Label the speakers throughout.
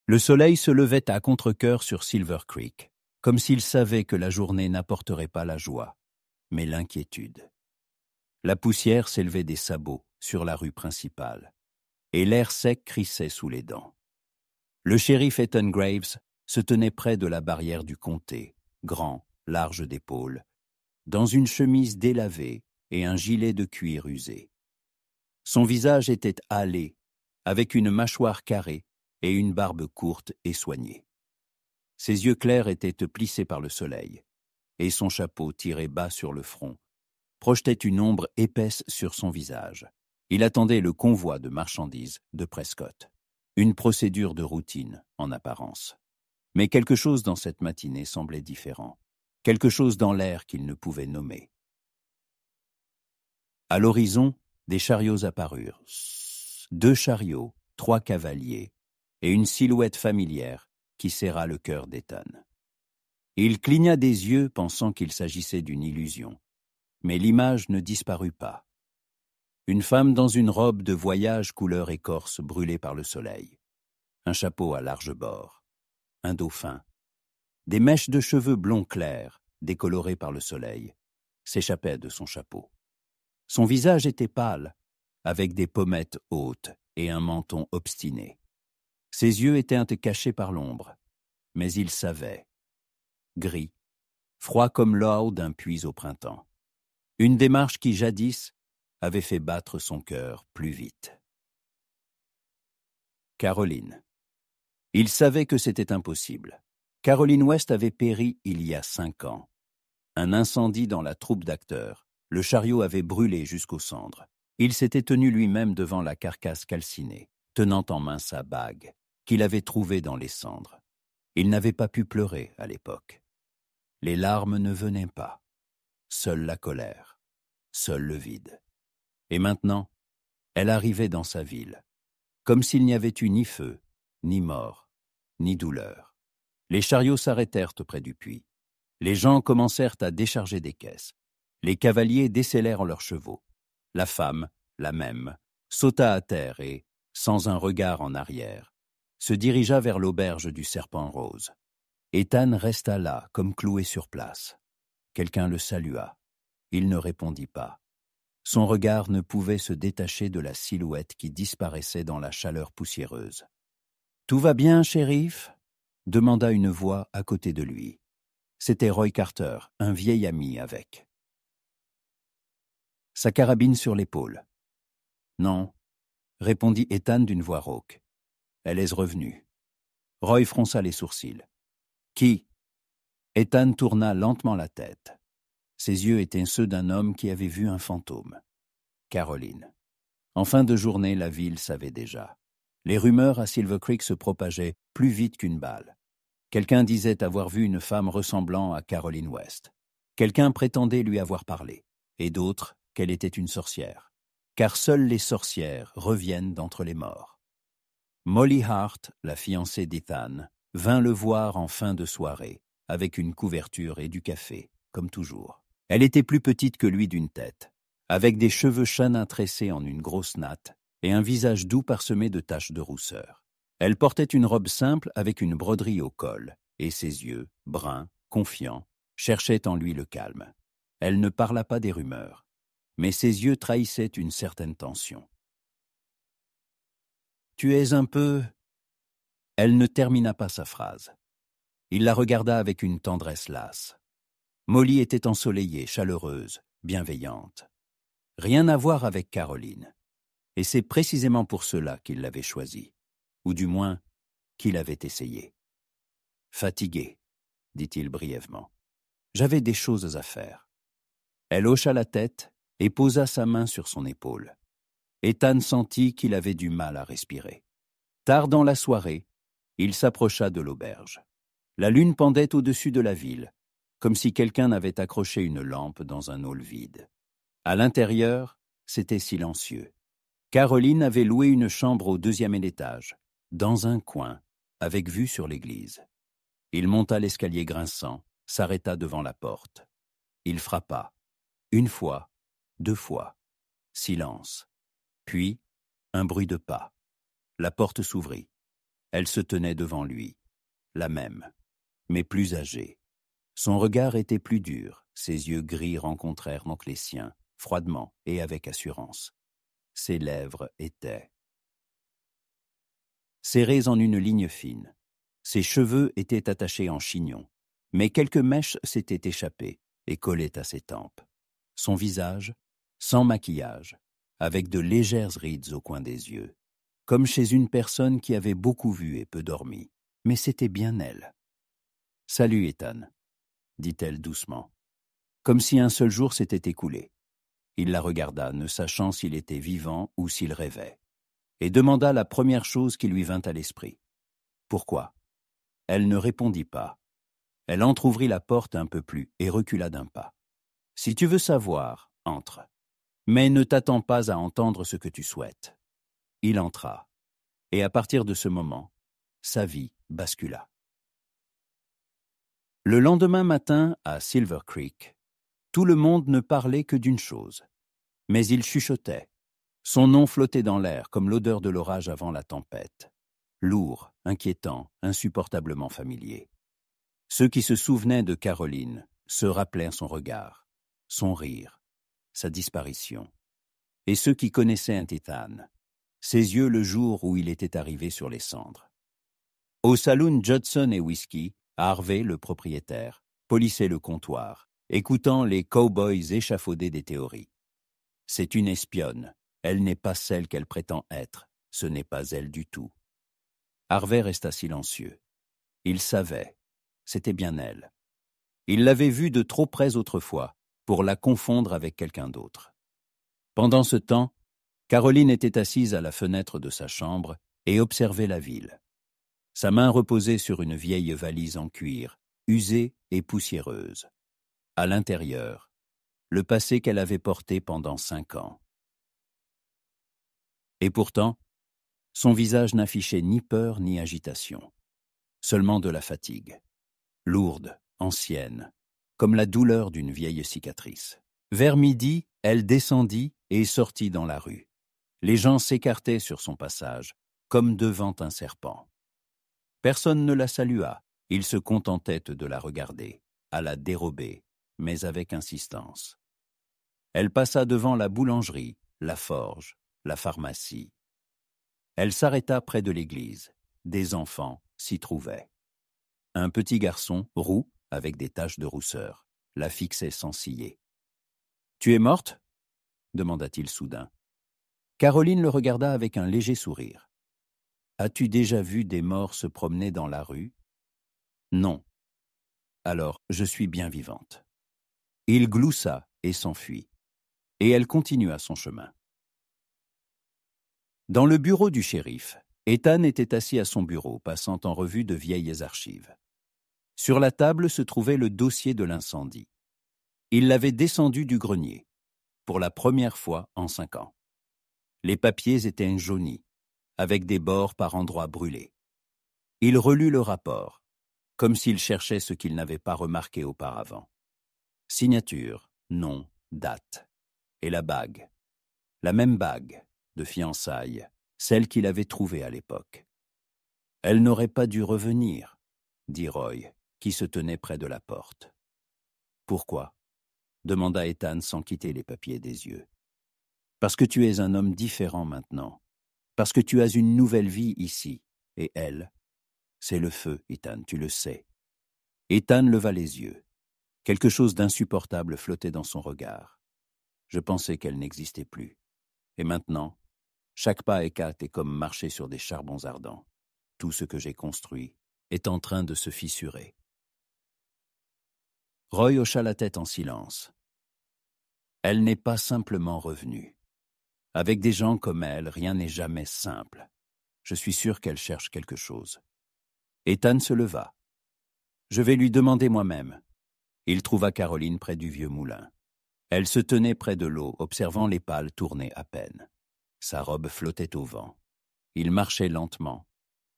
Speaker 1: Le soleil se levait à contre-cœur sur Silver Creek, comme s'il savait que la journée n'apporterait pas la joie, mais l'inquiétude. La poussière s'élevait des sabots sur la rue principale, et l'air sec crissait sous les dents. Le shérif Ethan Graves se tenait près de la barrière du comté, grand, large d'épaules, dans une chemise délavée et un gilet de cuir usé. Son visage était hâlé, avec une mâchoire carrée et une barbe courte et soignée. Ses yeux clairs étaient plissés par le soleil, et son chapeau tiré bas sur le front projetait une ombre épaisse sur son visage. Il attendait le convoi de marchandises de Prescott. Une procédure de routine, en apparence. Mais quelque chose dans cette matinée semblait différent. Quelque chose dans l'air qu'il ne pouvait nommer. À l'horizon, des chariots apparurent. 2 chariots, 3 cavaliers, et une silhouette familière qui serra le cœur d'Ethan. Il cligna des yeux pensant qu'il s'agissait d'une illusion, mais l'image ne disparut pas. Une femme dans une robe de voyage couleur écorce brûlée par le soleil, un chapeau à large bord, un dauphin, des mèches de cheveux blonds clairs, décolorées par le soleil, s'échappaient de son chapeau. Son visage était pâle, avec des pommettes hautes et un menton obstiné. Ses yeux étaient cachés par l'ombre, mais il savait. Gris, froid comme l'eau d'un puits au printemps. Une démarche qui, jadis, avait fait battre son cœur plus vite. Caroline. Il savait que c'était impossible. Caroline West avait péri il y a 5 ans. Un incendie dans la troupe d'acteurs. Le chariot avait brûlé jusqu'aux cendres. Il s'était tenu lui-même devant la carcasse calcinée, tenant en main sa bague, qu'il avait trouvée dans les cendres. Il n'avait pas pu pleurer à l'époque. Les larmes ne venaient pas. Seule la colère. Seul le vide. Et maintenant, elle arrivait dans sa ville, comme s'il n'y avait eu ni feu, ni mort, ni douleur. Les chariots s'arrêtèrent près du puits. Les gens commencèrent à décharger des caisses. Les cavaliers décellèrent leurs chevaux. La femme, la même, sauta à terre et, sans un regard en arrière, se dirigea vers l'auberge du Serpent Rose. Ethan resta là, comme cloué sur place. Quelqu'un le salua. Il ne répondit pas. Son regard ne pouvait se détacher de la silhouette qui disparaissait dans la chaleur poussiéreuse. « Tout va bien, shérif ?» demanda une voix à côté de lui. C'était Roy Carter, un vieil ami avec. Sa carabine sur l'épaule. « Non, » répondit Ethan d'une voix rauque. « Elle est revenue. » Roy fronça les sourcils. « Qui ?» Ethan tourna lentement la tête. Ses yeux étaient ceux d'un homme qui avait vu un fantôme. Caroline. En fin de journée, la ville savait déjà. Les rumeurs à Silver Creek se propageaient plus vite qu'une balle. Quelqu'un disait avoir vu une femme ressemblant à Caroline West. Quelqu'un prétendait lui avoir parlé, et d'autres qu'elle était une sorcière. Car seules les sorcières reviennent d'entre les morts. Molly Hart, la fiancée d'Ethan, vint le voir en fin de soirée, avec une couverture et du café, comme toujours. Elle était plus petite que lui d'une tête, avec des cheveux châtains tressés en une grosse natte et un visage doux parsemé de taches de rousseur. Elle portait une robe simple avec une broderie au col, et ses yeux, bruns, confiants, cherchaient en lui le calme. Elle ne parla pas des rumeurs, mais ses yeux trahissaient une certaine tension. « Tu es un peu... » Elle ne termina pas sa phrase. Il la regarda avec une tendresse lasse. Molly était ensoleillée, chaleureuse, bienveillante. Rien à voir avec Caroline. Et c'est précisément pour cela qu'il l'avait choisie. Ou du moins, qu'il avait essayé. « Fatigué, » dit-il brièvement. « J'avais des choses à faire. » Elle hocha la tête et posa sa main sur son épaule. Ethan sentit qu'il avait du mal à respirer. Tard dans la soirée, il s'approcha de l'auberge. La lune pendait au-dessus de la ville, comme si quelqu'un avait accroché une lampe dans un hall vide. À l'intérieur, c'était silencieux. Caroline avait loué une chambre au 2e étage, dans un coin, avec vue sur l'église. Il monta l'escalier grinçant, s'arrêta devant la porte. Il frappa. 1 fois, 2 fois. Silence. Puis, un bruit de pas. La porte s'ouvrit. Elle se tenait devant lui, la même, mais plus âgée. Son regard était plus dur, ses yeux gris rencontrèrent donc les siens, froidement et avec assurance. Ses lèvres étaient serrées en une ligne fine. Ses cheveux étaient attachés en chignon, mais quelques mèches s'étaient échappées et collaient à ses tempes. Son visage, sans maquillage, avec de légères rides au coin des yeux, comme chez une personne qui avait beaucoup vu et peu dormi, mais c'était bien elle. « Salut, Ethan », dit-elle doucement, comme si un seul jour s'était écoulé. Il la regarda, ne sachant s'il était vivant ou s'il rêvait, et demanda la première chose qui lui vint à l'esprit. « Pourquoi ?» Elle ne répondit pas. Elle entr'ouvrit la porte un peu plus et recula d'un pas. « Si tu veux savoir, entre. Mais ne t'attends pas à entendre ce que tu souhaites. » Il entra, et à partir de ce moment, sa vie bascula. Le lendemain matin, à Silver Creek, tout le monde ne parlait que d'une chose. Mais il chuchotait. Son nom flottait dans l'air comme l'odeur de l'orage avant la tempête. Lourd, inquiétant, insupportablement familier. Ceux qui se souvenaient de Caroline se rappelèrent son regard, son rire, sa disparition. Et ceux qui connaissaient Ethan, ses yeux le jour où il était arrivé sur les cendres. Au saloon Judson et Whisky, Harvey, le propriétaire, polissait le comptoir, écoutant les cow-boys échafauder des théories. C'est une espionne, elle n'est pas celle qu'elle prétend être, ce n'est pas elle du tout. Harvey resta silencieux. Il savait, c'était bien elle. Il l'avait vue de trop près autrefois pour la confondre avec quelqu'un d'autre. Pendant ce temps, Caroline était assise à la fenêtre de sa chambre et observait la ville. Sa main reposait sur une vieille valise en cuir, usée et poussiéreuse. À l'intérieur, le passé qu'elle avait porté pendant 5 ans. Et pourtant, son visage n'affichait ni peur ni agitation, seulement de la fatigue, lourde, ancienne, comme la douleur d'une vieille cicatrice. Vers midi, elle descendit et sortit dans la rue. Les gens s'écartaient sur son passage, comme devant un serpent. Personne ne la salua, ils se contentaient de la regarder, à la dérober, mais avec insistance. Elle passa devant la boulangerie, la forge, la pharmacie. Elle s'arrêta près de l'église. Des enfants s'y trouvaient. Un petit garçon, roux, avec des taches de rousseur, la fixait sans ciller. « Tu es morte ?» demanda-t-il soudain. Caroline le regarda avec un léger sourire. « As-tu déjà vu des morts se promener dans la rue ?»« Non. »« Alors, je suis bien vivante. » Il gloussa et s'enfuit. Et elle continua son chemin. Dans le bureau du shérif, Ethan était assis à son bureau, passant en revue de vieilles archives. Sur la table se trouvait le dossier de l'incendie. Il l'avait descendu du grenier, pour la première fois en 5 ans. Les papiers étaient jaunis, avec des bords par endroits brûlés. Il relut le rapport, comme s'il cherchait ce qu'il n'avait pas remarqué auparavant. Signature, nom, date. Et la bague. La même bague, de fiançailles, celle qu'il avait trouvée à l'époque. « Elle n'aurait pas dû revenir », dit Roy, qui se tenait près de la porte. « Pourquoi ?» demanda Ethan sans quitter les papiers des yeux. « Parce que tu es un homme différent maintenant. Parce que tu as une nouvelle vie ici. Et elle, c'est le feu, Ethan, tu le sais. » Ethan leva les yeux. Quelque chose d'insupportable flottait dans son regard. Je pensais qu'elle n'existait plus. Et maintenant, chaque pas est comme marcher sur des charbons ardents. Tout ce que j'ai construit est en train de se fissurer. Roy hocha la tête en silence. Elle n'est pas simplement revenue. Avec des gens comme elle, rien n'est jamais simple. Je suis sûr qu'elle cherche quelque chose. Ethan se leva. Je vais lui demander moi-même. Il trouva Caroline près du vieux moulin. Elle se tenait près de l'eau, observant les pales tourner à peine. Sa robe flottait au vent. Il marchait lentement,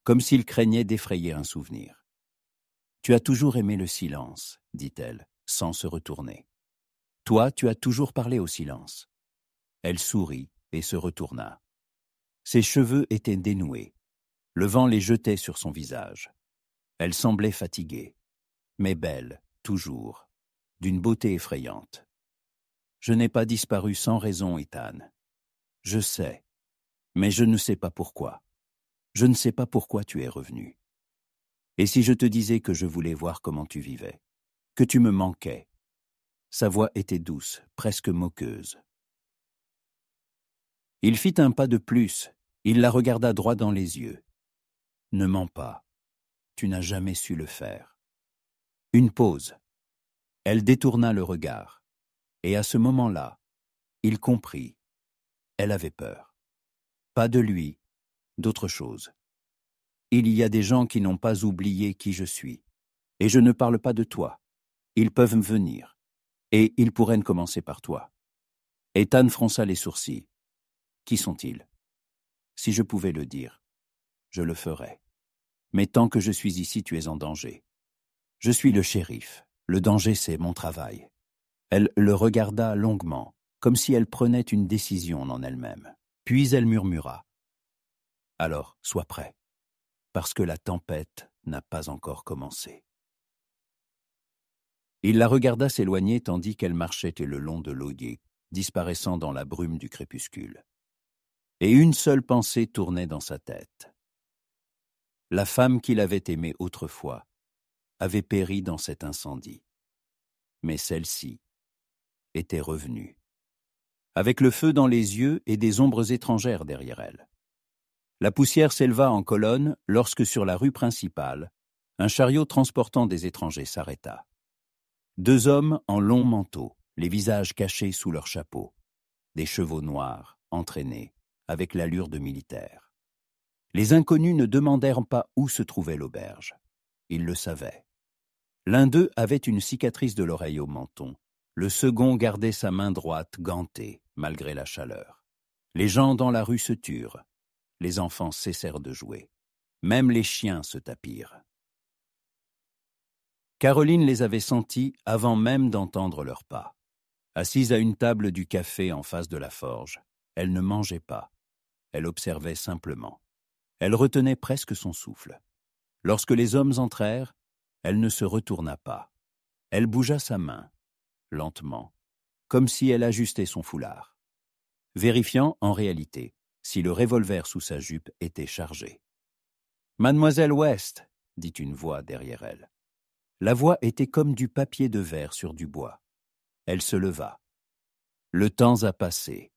Speaker 1: comme s'il craignait d'effrayer un souvenir. « Tu as toujours aimé le silence, » dit-elle, sans se retourner. « Toi, tu as toujours parlé au silence. » Elle sourit et se retourna. Ses cheveux étaient dénoués. Le vent les jetait sur son visage. Elle semblait fatiguée, mais belle, toujours, d'une beauté effrayante. « Je n'ai pas disparu sans raison, Ethan. Je sais, mais je ne sais pas pourquoi. Je ne sais pas pourquoi tu es revenu. Et si je te disais que je voulais voir comment tu vivais, que tu me manquais ?» Sa voix était douce, presque moqueuse. Il fit un pas de plus. Il la regarda droit dans les yeux. « Ne mens pas. Tu n'as jamais su le faire. » Une pause. Elle détourna le regard. Et à ce moment-là, il comprit. Elle avait peur. Pas de lui, d'autre chose. Il y a des gens qui n'ont pas oublié qui je suis. Et je ne parle pas de toi. Ils peuvent me venir. Et ils pourraient commencer par toi. Ethan fronça les sourcils. Qui sont-ils? Si je pouvais le dire, je le ferais. Mais tant que je suis ici, tu es en danger. Je suis le shérif. Le danger, c'est mon travail. Elle le regarda longuement, comme si elle prenait une décision en elle-même. Puis elle murmura. Alors, sois prêt, parce que la tempête n'a pas encore commencé. Il la regarda s'éloigner tandis qu'elle marchait le long de l'Audier, disparaissant dans la brume du crépuscule. Et une seule pensée tournait dans sa tête. La femme qu'il avait aimée autrefois avait péri dans cet incendie. Mais celle-ci était revenue, avec le feu dans les yeux et des ombres étrangères derrière elle. La poussière s'éleva en colonne lorsque sur la rue principale, un chariot transportant des étrangers s'arrêta. 2 hommes en longs manteaux, les visages cachés sous leurs chapeaux, des chevaux noirs, entraînés, avec l'allure de militaires. Les inconnus ne demandèrent pas où se trouvait l'auberge. Ils le savaient. L'un d'eux avait une cicatrice de l'oreille au menton. Le second gardait sa main droite gantée, malgré la chaleur. Les gens dans la rue se turent. Les enfants cessèrent de jouer. Même les chiens se tapirent. Caroline les avait sentis avant même d'entendre leurs pas. Assise à une table du café en face de la forge, elle ne mangeait pas. Elle observait simplement. Elle retenait presque son souffle. Lorsque les hommes entrèrent, elle ne se retourna pas. Elle bougea sa main, lentement, comme si elle ajustait son foulard, vérifiant, en réalité, si le revolver sous sa jupe était chargé. « Mademoiselle West !» dit une voix derrière elle. La voix était comme du papier de verre sur du bois. Elle se leva. Le temps a passé.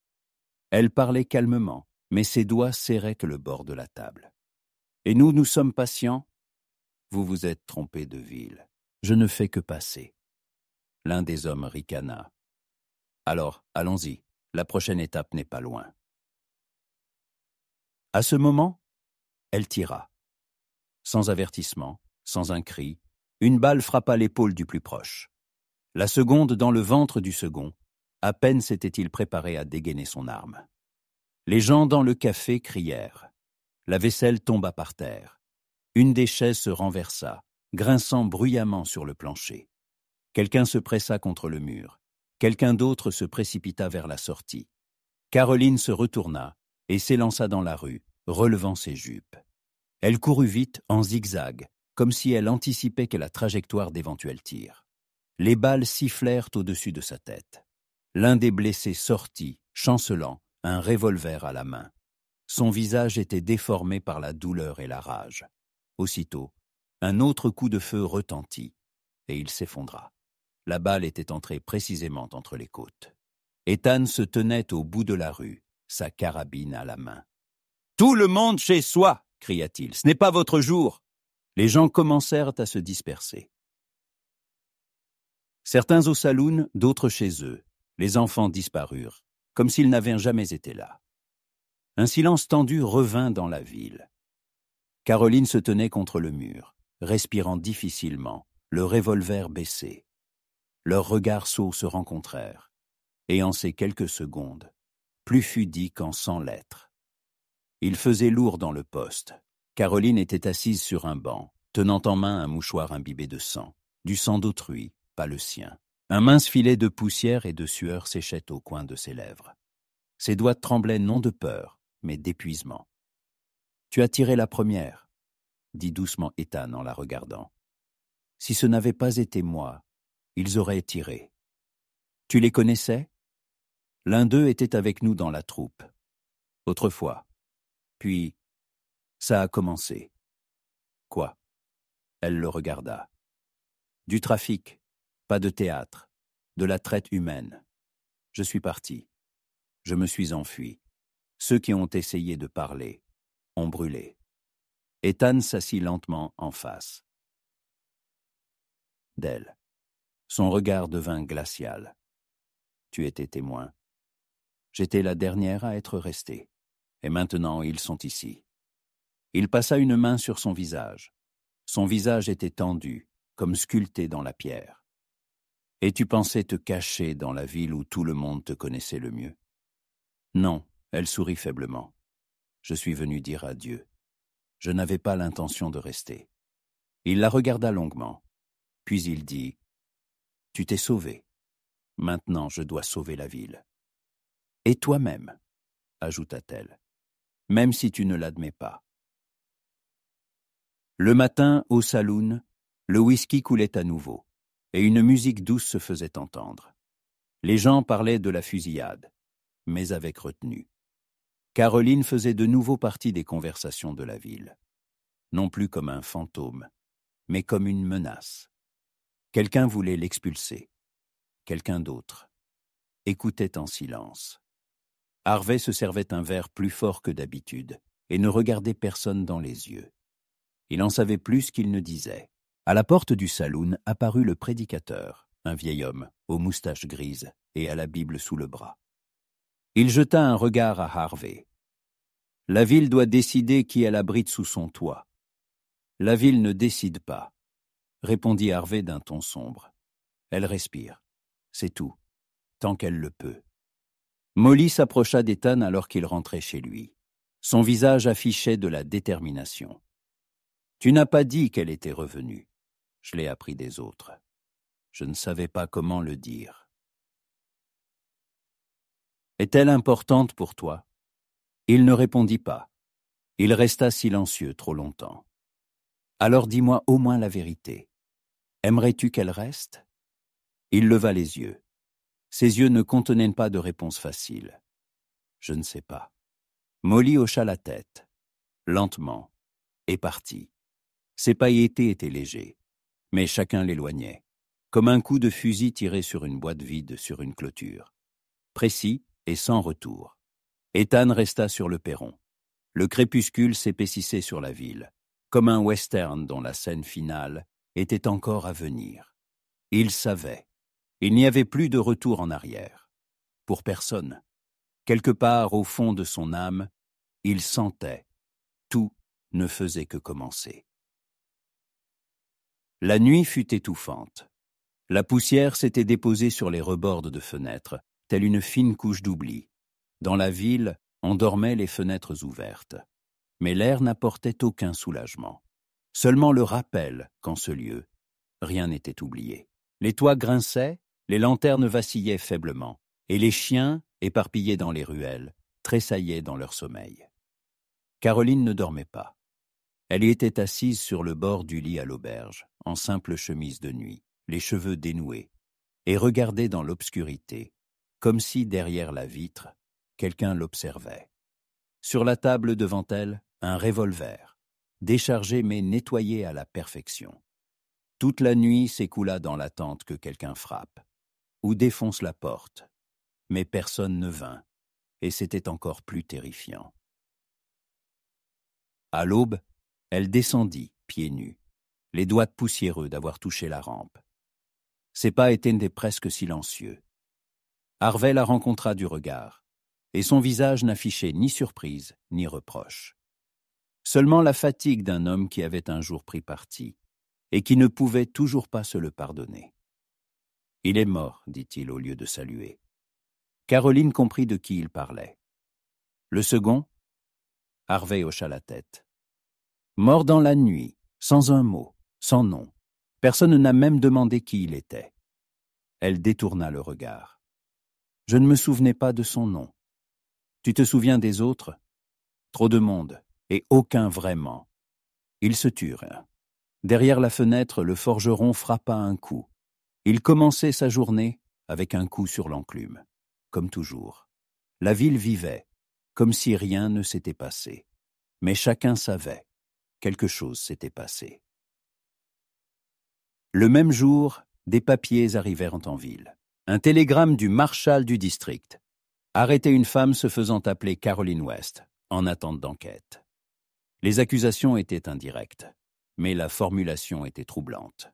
Speaker 1: Elle parlait calmement, mais ses doigts serraient que le bord de la table. « Et nous, nous sommes patients ? Vous vous êtes trompé de ville. Je ne fais que passer. » L'un des hommes ricana. « Alors, allons-y. La prochaine étape n'est pas loin. » À ce moment, elle tira. Sans avertissement, sans un cri, une balle frappa l'épaule du plus proche. La seconde dans le ventre du second. À peine s'était-il préparé à dégainer son arme. Les gens dans le café crièrent. La vaisselle tomba par terre. Une des chaises se renversa, grinçant bruyamment sur le plancher. Quelqu'un se pressa contre le mur. Quelqu'un d'autre se précipita vers la sortie. Caroline se retourna et s'élança dans la rue, relevant ses jupes. Elle courut vite, en zigzag, comme si elle anticipait que la trajectoire d'éventuels tirs. Les balles sifflèrent au-dessus de sa tête. L'un des blessés sortit, chancelant, un revolver à la main. Son visage était déformé par la douleur et la rage. Aussitôt, un autre coup de feu retentit, et il s'effondra. La balle était entrée précisément entre les côtes. Ethan se tenait au bout de la rue, sa carabine à la main. « Tout le monde chez soi !» cria-t-il. « Ce n'est pas votre jour !» Les gens commencèrent à se disperser. Certains au saloon, d'autres chez eux. Les enfants disparurent, comme s'ils n'avaient jamais été là. Un silence tendu revint dans la ville. Caroline se tenait contre le mur, respirant difficilement, le revolver baissé. Leurs regards sots se rencontrèrent, et en ces quelques secondes, plus fut dit qu'en 100 lettres. Il faisait lourd dans le poste. Caroline était assise sur un banc, tenant en main un mouchoir imbibé de sang, du sang d'autrui, pas le sien. Un mince filet de poussière et de sueur séchait au coin de ses lèvres. Ses doigts tremblaient non de peur, mais d'épuisement. « Tu as tiré la première, dit doucement Ethan en la regardant. Si ce n'avait pas été moi, ils auraient tiré. Tu les connaissais? L'un d'eux était avec nous dans la troupe. Autrefois. Puis, ça a commencé. Quoi? Elle le regarda. Du trafic, pas de théâtre, de la traite humaine. Je suis parti. Je me suis enfui. Ceux qui ont essayé de parler ont brûlé. Ethan s'assit lentement en face d'elle. Son regard devint glacial. Tu étais témoin. J'étais la dernière à être restée. Et maintenant, ils sont ici. Il passa une main sur son visage. Son visage était tendu, comme sculpté dans la pierre. Et tu pensais te cacher dans la ville où tout le monde te connaissait le mieux? Non, elle sourit faiblement. Je suis venu dire adieu. Je n'avais pas l'intention de rester. Il la regarda longuement. Puis il dit, « Tu t'es sauvé. Maintenant, je dois sauver la ville. » « Et toi-même, » ajouta-t-elle, « même si tu ne l'admets pas. » Le matin, au saloon, le whisky coulait à nouveau, et une musique douce se faisait entendre. Les gens parlaient de la fusillade, mais avec retenue. Caroline faisait de nouveau partie des conversations de la ville, non plus comme un fantôme, mais comme une menace. Quelqu'un voulait l'expulser, quelqu'un d'autre écoutait en silence. Harvey se servait un verre plus fort que d'habitude et ne regardait personne dans les yeux. Il en savait plus qu'il ne disait. À la porte du saloon apparut le prédicateur, un vieil homme, aux moustaches grises et à la Bible sous le bras. Il jeta un regard à Harvey. « La ville doit décider qui elle abrite sous son toit. »« La ville ne décide pas, » répondit Harvey d'un ton sombre. « Elle respire. C'est tout, tant qu'elle le peut. » Molly s'approcha d'Ethan alors qu'il rentrait chez lui. Son visage affichait de la détermination. « Tu n'as pas dit qu'elle était revenue. Je l'ai appris des autres. Je ne savais pas comment le dire. » « Est-elle importante pour toi ?» Il ne répondit pas. Il resta silencieux trop longtemps. « Alors dis-moi au moins la vérité. Aimerais-tu qu'elle reste ?» Il leva les yeux. Ses yeux ne contenaient pas de réponse facile. « Je ne sais pas. » Molly hocha la tête, lentement, et partit. Ses pailletés étaient légers, mais chacun l'éloignait, comme un coup de fusil tiré sur une boîte vide sur une clôture. Précis et sans retour. Ethan resta sur le perron. Le crépuscule s'épaississait sur la ville, comme un western dont la scène finale était encore à venir. Il savait. Il n'y avait plus de retour en arrière. Pour personne. Quelque part au fond de son âme, il sentait. Tout ne faisait que commencer. La nuit fut étouffante. La poussière s'était déposée sur les rebords de fenêtres, telle une fine couche d'oubli. Dans la ville, on dormait les fenêtres ouvertes. Mais l'air n'apportait aucun soulagement. Seulement le rappel qu'en ce lieu, rien n'était oublié. Les toits grinçaient, les lanternes vacillaient faiblement, et les chiens, éparpillés dans les ruelles, tressaillaient dans leur sommeil. Caroline ne dormait pas. Elle y était assise sur le bord du lit à l'auberge, en simple chemise de nuit, les cheveux dénoués, et regardait dans l'obscurité, comme si, derrière la vitre, quelqu'un l'observait. Sur la table devant elle, un revolver, déchargé mais nettoyé à la perfection. Toute la nuit s'écoula dans l'attente que quelqu'un frappe, ou défonce la porte, mais personne ne vint, et c'était encore plus terrifiant. À l'aube, elle descendit, pieds nus, les doigts poussiéreux d'avoir touché la rampe. Ses pas étaient presque silencieux. Harvey la rencontra du regard, et son visage n'affichait ni surprise ni reproche. Seulement la fatigue d'un homme qui avait un jour pris parti, et qui ne pouvait toujours pas se le pardonner. « Il est mort, dit-il au lieu de saluer. » Caroline comprit de qui il parlait. « Le second ?» Harvey hocha la tête. « Mort dans la nuit, sans un mot, sans nom. Personne n'a même demandé qui il était. » Elle détourna le regard. « Je ne me souvenais pas de son nom. Tu te souviens des autres ? Trop de monde, et aucun vraiment. Ils se turent. Derrière la fenêtre, le forgeron frappa un coup. Il commençait sa journée avec un coup sur l'enclume, comme toujours. La ville vivait, comme si rien ne s'était passé. Mais chacun savait, quelque chose s'était passé. Le même jour, des papiers arrivèrent en ville. Un télégramme du marshal du district. Arrêter une femme se faisant appeler Caroline West, en attente d'enquête. Les accusations étaient indirectes, mais la formulation était troublante.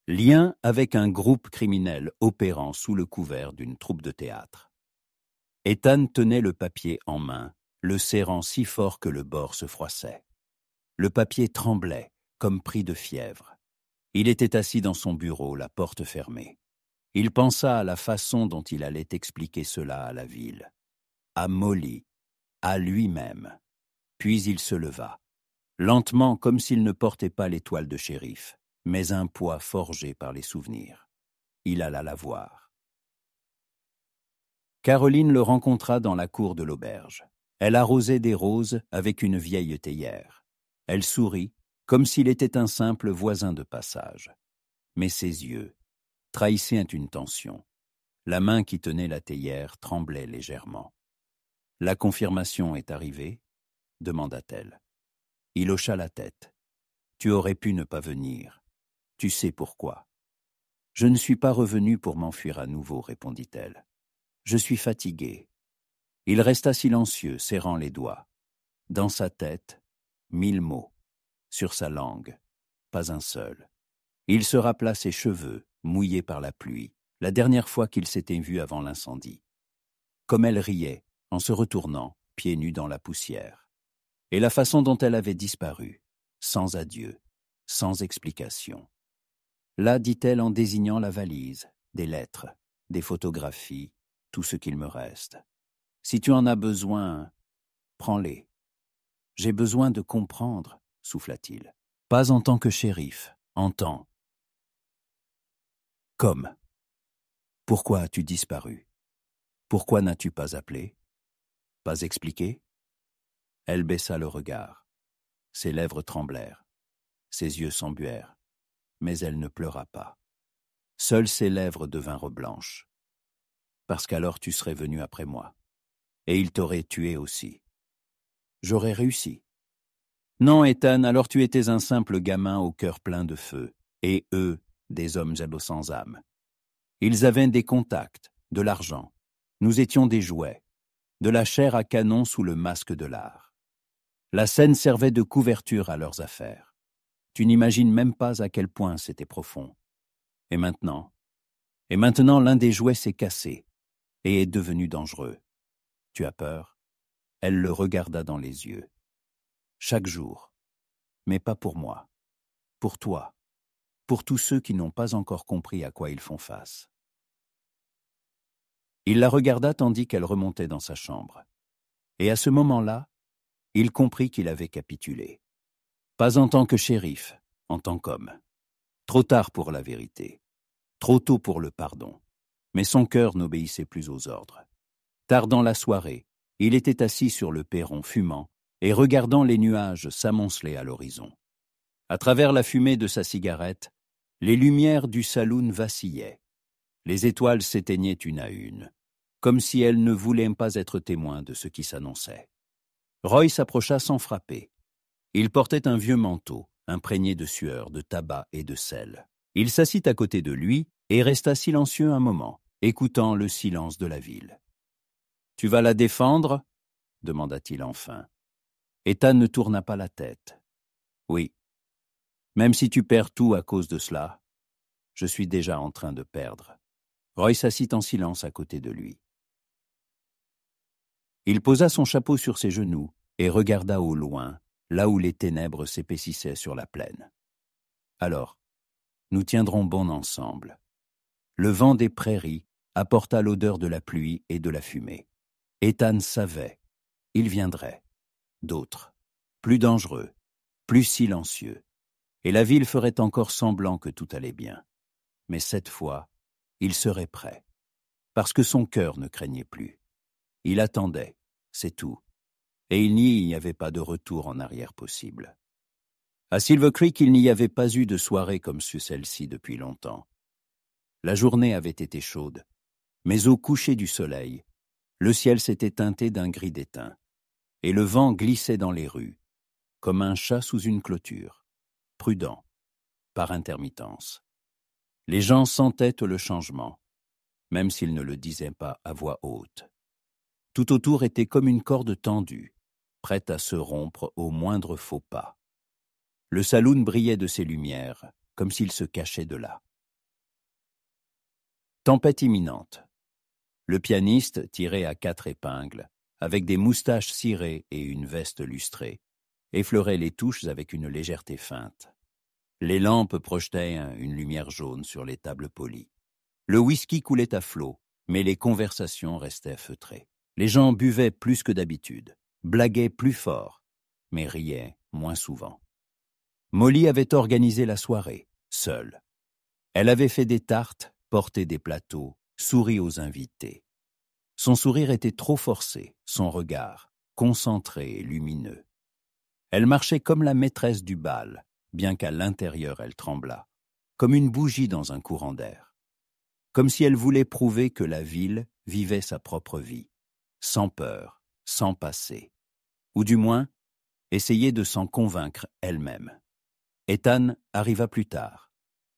Speaker 1: Lien avec un groupe criminel opérant sous le couvert d'une troupe de théâtre. Ethan tenait le papier en main, le serrant si fort que le bord se froissait. Le papier tremblait, comme pris de fièvre. Il était assis dans son bureau, la porte fermée. Il pensa à la façon dont il allait expliquer cela à la ville, à Molly, à lui-même. Puis il se leva, lentement comme s'il ne portait pas l'étoile de shérif, mais un poids forgé par les souvenirs. Il alla la voir. Caroline le rencontra dans la cour de l'auberge. Elle arrosait des roses avec une vieille théière. Elle sourit, comme s'il était un simple voisin de passage. Mais ses yeux trahissaient une tension. La main qui tenait la théière tremblait légèrement. « La confirmation est arrivée ?» demanda-t-elle. Il hocha la tête. « Tu aurais pu ne pas venir. Tu sais pourquoi. »« Je ne suis pas revenu pour m'enfuir à nouveau, » répondit-elle. « Je suis fatigué. » Il resta silencieux, serrant les doigts. Dans sa tête, 1000 mots. Sur sa langue, pas un seul. Il se rappela ses cheveux, mouillés par la pluie, la dernière fois qu'il s'était vu avant l'incendie. Comme elle riait, en se retournant, pieds nus dans la poussière. Et la façon dont elle avait disparu, sans adieu, sans explication. Là, dit-elle en désignant la valise, des lettres, des photographies, tout ce qu'il me reste. Si tu en as besoin, prends-les. J'ai besoin de comprendre, souffla-t-il. Pas en tant que shérif, entends. Comme. Pourquoi as-tu disparu? Pourquoi n'as-tu pas appelé? Pas expliqué? Elle baissa le regard. Ses lèvres tremblèrent. Ses yeux s'embuèrent. Mais elle ne pleura pas. Seules ses lèvres devinrent blanches. Parce qu'alors tu serais venu après moi. Et il t'aurait tué aussi. J'aurais réussi. Non, Ethan, alors tu étais un simple gamin au cœur plein de feu, et eux, des hommes sans âme. Ils avaient des contacts, de l'argent. Nous étions des jouets, de la chair à canon sous le masque de l'art. La scène servait de couverture à leurs affaires. Tu n'imagines même pas à quel point c'était profond. Et maintenant, l'un des jouets s'est cassé et est devenu dangereux. Tu as peur? Elle le regarda dans les yeux. Chaque jour, mais pas pour moi, pour toi, pour tous ceux qui n'ont pas encore compris à quoi ils font face. Il la regarda tandis qu'elle remontait dans sa chambre. Et à ce moment-là, il comprit qu'il avait capitulé. Pas en tant que shérif, en tant qu'homme. Trop tard pour la vérité, trop tôt pour le pardon. Mais son cœur n'obéissait plus aux ordres. Tard dans la soirée, il était assis sur le perron fumant et regardant les nuages s'amonceler à l'horizon. À travers la fumée de sa cigarette, les lumières du saloon vacillaient. Les étoiles s'éteignaient une à une, comme si elles ne voulaient pas être témoins de ce qui s'annonçait. Roy s'approcha sans frapper. Il portait un vieux manteau, imprégné de sueur, de tabac et de sel. Il s'assit à côté de lui et resta silencieux un moment, écoutant le silence de la ville. « Tu vas la défendre ?» demanda-t-il enfin. Ethan ne tourna pas la tête. « Oui. Même si tu perds tout à cause de cela, je suis déjà en train de perdre. » Roy s'assit en silence à côté de lui. Il posa son chapeau sur ses genoux et regarda au loin, là où les ténèbres s'épaississaient sur la plaine. « Alors, nous tiendrons bon ensemble. » Le vent des prairies apporta l'odeur de la pluie et de la fumée. Ethan savait, il viendrait. D'autres, plus dangereux, plus silencieux. Et la ville ferait encore semblant que tout allait bien. Mais cette fois, il serait prêt. Parce que son cœur ne craignait plus. Il attendait, c'est tout. et il n'y avait pas de retour en arrière possible. À Silver Creek, il n'y avait pas eu de soirée comme celle-ci depuis longtemps. La journée avait été chaude, mais au coucher du soleil, le ciel s'était teinté d'un gris d'étain, et le vent glissait dans les rues, comme un chat sous une clôture, prudent, par intermittence. Les gens sentaient le changement, même s'ils ne le disaient pas à voix haute. Tout autour était comme une corde tendue, prête à se rompre au moindre faux pas. Le saloon brillait de ses lumières, comme s'il se cachait de là. Tempête imminente. Le pianiste, tiré à 4 épingles, avec des moustaches cirées et une veste lustrée, effleurait les touches avec une légèreté feinte. Les lampes projetaient une lumière jaune sur les tables polies. Le whisky coulait à flots, mais les conversations restaient feutrées. Les gens buvaient plus que d'habitude, blaguaient plus fort, mais riaient moins souvent. Molly avait organisé la soirée, seule. Elle avait fait des tartes, porté des plateaux, souri aux invités. Son sourire était trop forcé, son regard, concentré et lumineux. Elle marchait comme la maîtresse du bal, bien qu'à l'intérieur elle tremblât, comme une bougie dans un courant d'air. Comme si elle voulait prouver que la ville vivait sa propre vie, sans peur, sans passé. Ou du moins, essayer de s'en convaincre elle-même. Ethan arriva plus tard,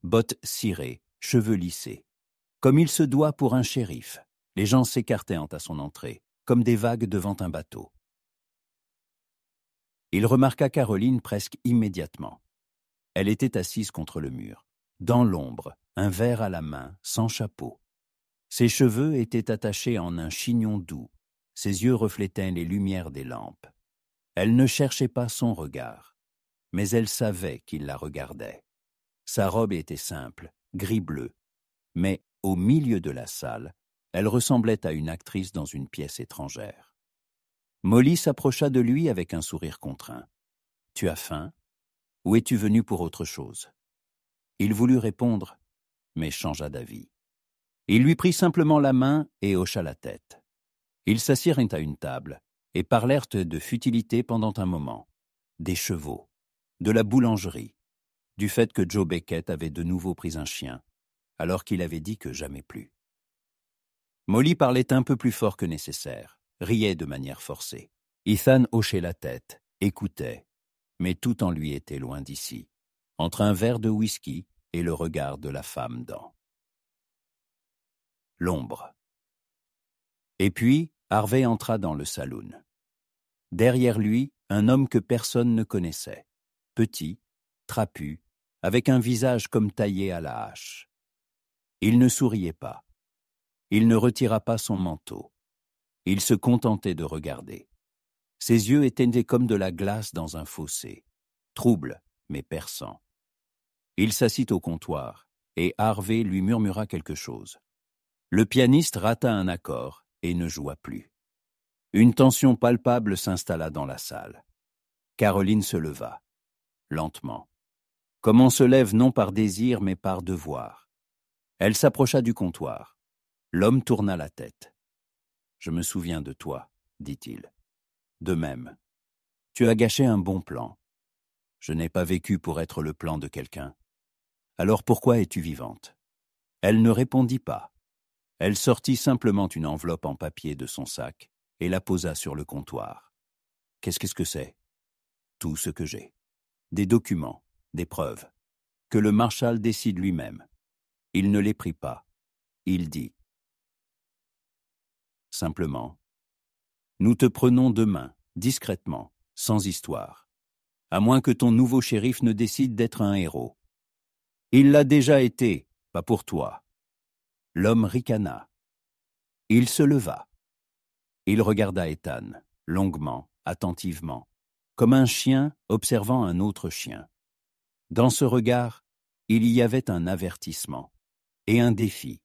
Speaker 1: bottes cirées, cheveux lissés. Comme il se doit pour un shérif, les gens s'écartaient à son entrée, comme des vagues devant un bateau. Il remarqua Caroline presque immédiatement. Elle était assise contre le mur, dans l'ombre, un verre à la main, sans chapeau. Ses cheveux étaient attachés en un chignon doux, ses yeux reflétaient les lumières des lampes. Elle ne cherchait pas son regard, mais elle savait qu'il la regardait. Sa robe était simple, gris-bleu, mais au milieu de la salle, elle ressemblait à une actrice dans une pièce étrangère. Molly s'approcha de lui avec un sourire contraint. « Tu as faim ? Ou es-tu venu pour autre chose ?» Il voulut répondre, mais changea d'avis. Il lui prit simplement la main et hocha la tête. Ils s'assirent à une table et parlèrent de futilité pendant un moment. Des chevaux, de la boulangerie, du fait que Joe Beckett avait de nouveau pris un chien, alors qu'il avait dit que jamais plus. Molly parlait un peu plus fort que nécessaire, riait de manière forcée. Ethan hochait la tête, écoutait, mais tout en lui était loin d'ici, entre un verre de whisky et le regard de la femme dans l'ombre. Et puis, Harvey entra dans le saloon. Derrière lui, un homme que personne ne connaissait, petit, trapu, avec un visage comme taillé à la hache. Il ne souriait pas. Il ne retira pas son manteau. Il se contentait de regarder. Ses yeux étaient comme de la glace dans un fossé, troubles mais perçants. Il s'assit au comptoir, et Harvey lui murmura quelque chose. Le pianiste rata un accord et ne joua plus. Une tension palpable s'installa dans la salle. Caroline se leva, lentement, comme on se lève non par désir mais par devoir. Elle s'approcha du comptoir. L'homme tourna la tête. « Je me souviens de toi, dit-il. De même. Tu as gâché un bon plan. Je n'ai pas vécu pour être le plan de quelqu'un. Alors pourquoi es-tu vivante ?» Elle ne répondit pas. Elle sortit simplement une enveloppe en papier de son sac et la posa sur le comptoir. « Qu'est-ce que c'est ?»« Tout ce que j'ai. Des documents, des preuves. Que le marshal décide lui-même. » Il ne les prit pas. Il dit simplement « Nous te prenons demain, discrètement, sans histoire, à moins que ton nouveau shérif ne décide d'être un héros. Il l'a déjà été, pas pour toi. » L'homme ricana. Il se leva. Il regarda Ethan, longuement, attentivement, comme un chien observant un autre chien. Dans ce regard, il y avait un avertissement et un défi.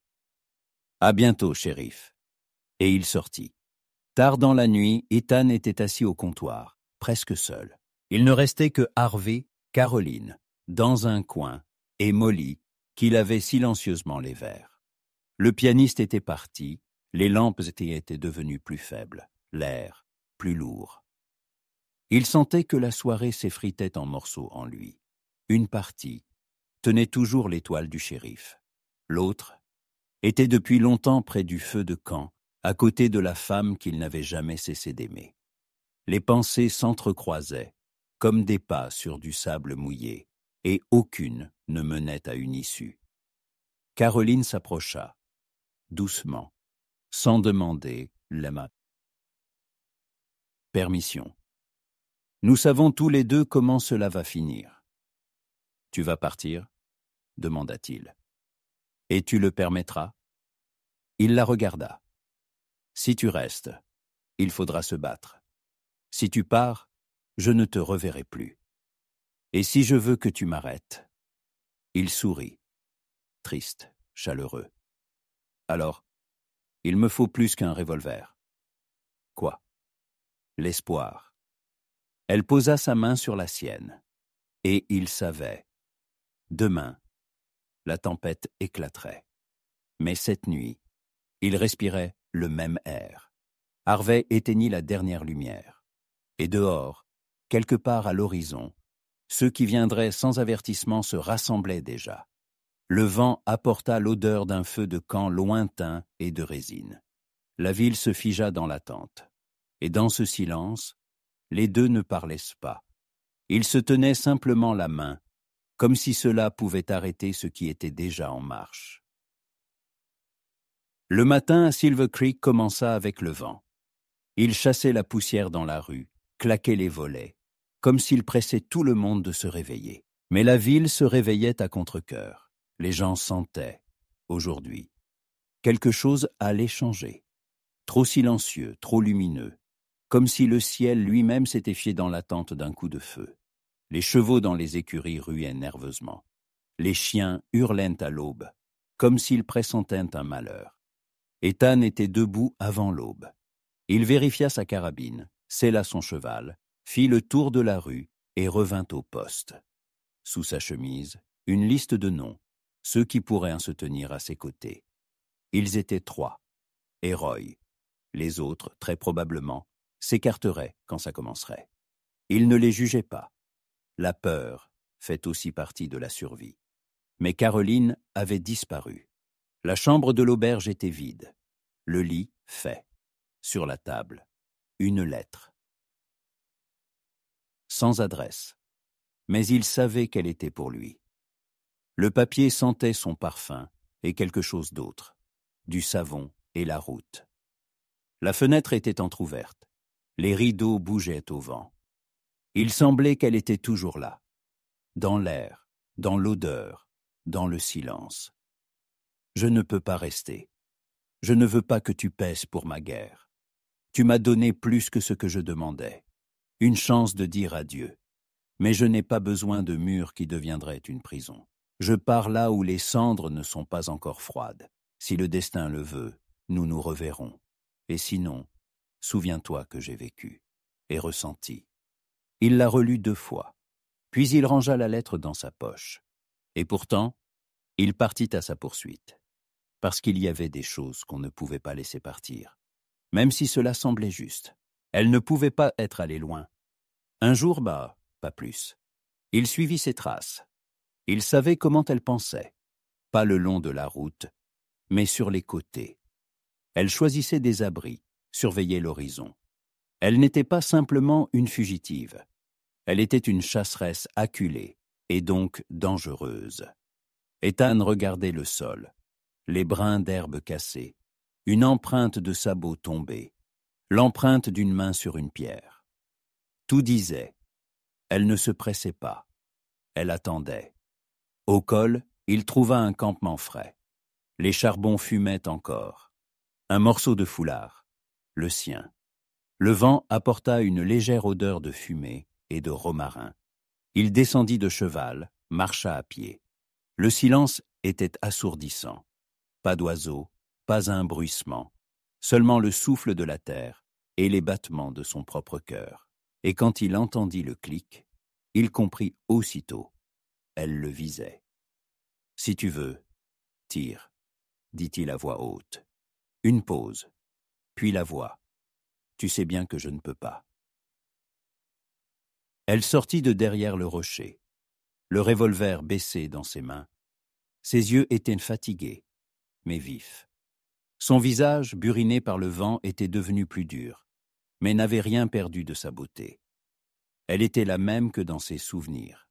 Speaker 1: « À bientôt, shérif. » Et il sortit. Tard dans la nuit, Ethan était assis au comptoir, presque seul. Il ne restait que Harvey, Caroline, dans un coin, et Molly, qui lavait silencieusement les verres. Le pianiste était parti, les lampes étaient devenues plus faibles, l'air plus lourd. Il sentait que la soirée s'effritait en morceaux en lui. Une partie tenait toujours l'étoile du shérif. L'autre était depuis longtemps près du feu de camp, à côté de la femme qu'il n'avait jamais cessé d'aimer. Les pensées s'entrecroisaient, comme des pas sur du sable mouillé, et aucune ne menait à une issue. Caroline s'approcha, doucement, sans demander la permission. Nous savons tous les deux comment cela va finir. Tu vas partir ? Demanda-t-il. Et tu le permettras ? Il la regarda. Si tu restes, il faudra se battre. Si tu pars, je ne te reverrai plus. Et si je veux que tu m'arrêtes ? Il sourit, triste, chaleureux. Alors, il me faut plus qu'un revolver. Quoi ? L'espoir. Elle posa sa main sur la sienne. Et il savait. Demain, la tempête éclaterait. Mais cette nuit, il respirait le même air. Harvey éteignit la dernière lumière. Et dehors, quelque part à l'horizon, ceux qui viendraient sans avertissement se rassemblaient déjà. Le vent apporta l'odeur d'un feu de camp lointain et de résine. La ville se figea dans l'attente. Et dans ce silence, les deux ne parlaient pas. Ils se tenaient simplement la main, comme si cela pouvait arrêter ce qui était déjà en marche. Le matin à Silver Creek commença avec le vent. Il chassait la poussière dans la rue, claquait les volets, comme s'il pressait tout le monde de se réveiller. Mais la ville se réveillait à contre-cœur. Les gens sentaient, aujourd'hui, quelque chose allait changer. Trop silencieux, trop lumineux, comme si le ciel lui-même s'était fié dans l'attente d'un coup de feu. Les chevaux dans les écuries ruaient nerveusement. Les chiens hurlaient à l'aube, comme s'ils pressentaient un malheur. Ethan était debout avant l'aube. Il vérifia sa carabine, sella son cheval, fit le tour de la rue et revint au poste. Sous sa chemise, une liste de noms, ceux qui pourraient se tenir à ses côtés. Ils étaient 3, et Roy. Les autres, très probablement, s'écarteraient quand ça commencerait. Il ne les jugeait pas. La peur fait aussi partie de la survie. Mais Caroline avait disparu. La chambre de l'auberge était vide. Le lit fait. Sur la table, une lettre. Sans adresse. Mais il savait qu'elle était pour lui. Le papier sentait son parfum et quelque chose d'autre. Du savon et la route. La fenêtre était entr'ouverte. Les rideaux bougeaient au vent. Il semblait qu'elle était toujours là. Dans l'air, dans l'odeur, dans le silence. Je ne peux pas rester. Je ne veux pas que tu pèses pour ma guerre. Tu m'as donné plus que ce que je demandais. Une chance de dire adieu. Mais je n'ai pas besoin de murs qui deviendraient une prison. Je pars là où les cendres ne sont pas encore froides. Si le destin le veut, nous nous reverrons. Et sinon, souviens-toi que j'ai vécu et ressenti. Il la relut 2 fois, puis il rangea la lettre dans sa poche. Et pourtant, il partit à sa poursuite, parce qu'il y avait des choses qu'on ne pouvait pas laisser partir, même si cela semblait juste. Elle ne pouvait pas être allée loin. Un jour, pas plus. Il suivit ses traces. Il savait comment elle pensait, pas le long de la route, mais sur les côtés. Elle choisissait des abris, surveillait l'horizon. Elle n'était pas simplement une fugitive. Elle était une chasseresse acculée, et donc dangereuse. Ethan regardait le sol, les brins d'herbe cassés, une empreinte de sabot tombée, l'empreinte d'une main sur une pierre. Tout disait, elle ne se pressait pas, elle attendait. Au col, il trouva un campement frais. Les charbons fumaient encore. Un morceau de foulard, le sien. Le vent apporta une légère odeur de fumée et de romarin. Il descendit de cheval, marcha à pied. Le silence était assourdissant. Pas d'oiseau, pas un bruissement, seulement le souffle de la terre et les battements de son propre cœur. Et quand il entendit le clic, il comprit aussitôt. Elle le visait. « Si tu veux, tire, » dit-il à voix haute. Une pause, puis la voix. « Tu sais bien que je ne peux pas. » Elle sortit de derrière le rocher, le revolver baissé dans ses mains. Ses yeux étaient fatigués, mais vifs. Son visage, buriné par le vent, était devenu plus dur, mais n'avait rien perdu de sa beauté. Elle était la même que dans ses souvenirs,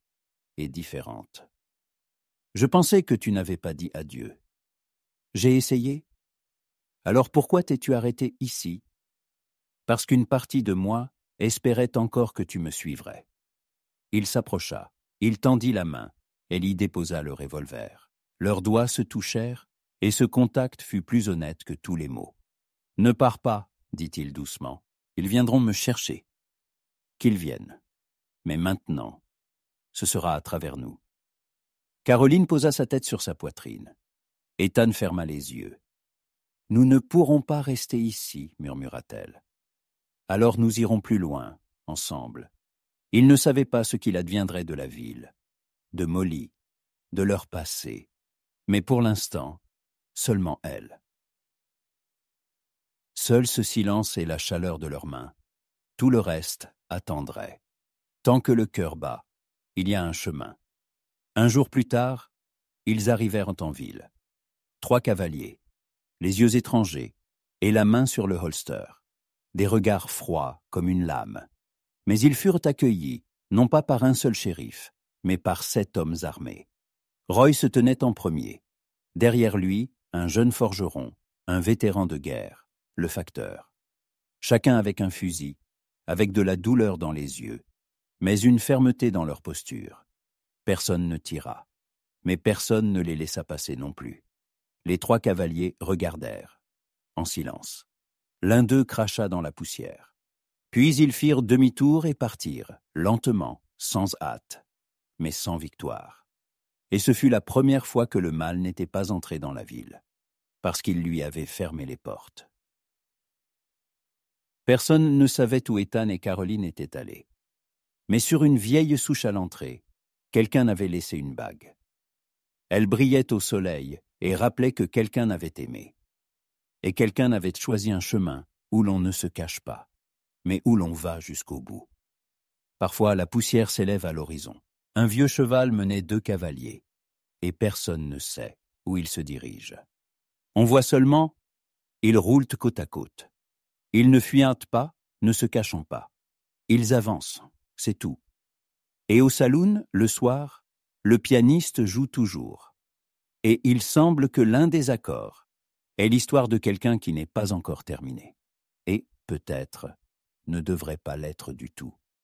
Speaker 1: et différente. Je pensais que tu n'avais pas dit adieu. J'ai essayé. Alors pourquoi t'es-tu arrêté ici? Parce qu'une partie de moi espérait encore que tu me suivrais. Il s'approcha, il tendit la main, elle y déposa le revolver. Leurs doigts se touchèrent, et ce contact fut plus honnête que tous les mots. « Ne pars pas, dit-il doucement, ils viendront me chercher. » Qu'ils viennent. Mais maintenant, ce sera à travers nous. Caroline posa sa tête sur sa poitrine. Ethan ferma les yeux. « Nous ne pourrons pas rester ici, murmura-t-elle. Alors nous irons plus loin, ensemble. » Il ne savait pas ce qu'il adviendrait de la ville, de Molly, de leur passé, mais pour l'instant, seulement elle. Seul ce silence et la chaleur de leurs mains. Tout le reste attendrait. Tant que le cœur bat, il y a un chemin. Un jour plus tard, ils arrivèrent en ville. 3 cavaliers, les yeux étrangers, et la main sur le holster. Des regards froids comme une lame. Mais ils furent accueillis, non pas par un seul shérif, mais par 7 hommes armés. Roy se tenait en premier. Derrière lui, un jeune forgeron, un vétéran de guerre, le facteur. Chacun avec un fusil, avec de la douleur dans les yeux, mais une fermeté dans leur posture. Personne ne tira, mais personne ne les laissa passer non plus. Les 3 cavaliers regardèrent, en silence. L'un d'eux cracha dans la poussière. Puis ils firent demi-tour et partirent, lentement, sans hâte, mais sans victoire. Et ce fut la première fois que le mal n'était pas entré dans la ville, parce qu'il lui avait fermé les portes. Personne ne savait où Ethan et Caroline étaient allés. Mais sur une vieille souche à l'entrée, quelqu'un avait laissé une bague. Elle brillait au soleil et rappelait que quelqu'un avait aimé. Et quelqu'un avait choisi un chemin où l'on ne se cache pas, mais où l'on va jusqu'au bout. Parfois, la poussière s'élève à l'horizon. Un vieux cheval menait 2 cavaliers, et personne ne sait où ils se dirigent. On voit seulement, ils roulent côte à côte. Ils ne fuyantent pas, ne se cachant pas. Ils avancent, c'est tout. Et au saloon, le soir, le pianiste joue toujours. Et il semble que l'un des accords est l'histoire de quelqu'un qui n'est pas encore terminé. Et, peut-être, ne devrait pas l'être du tout.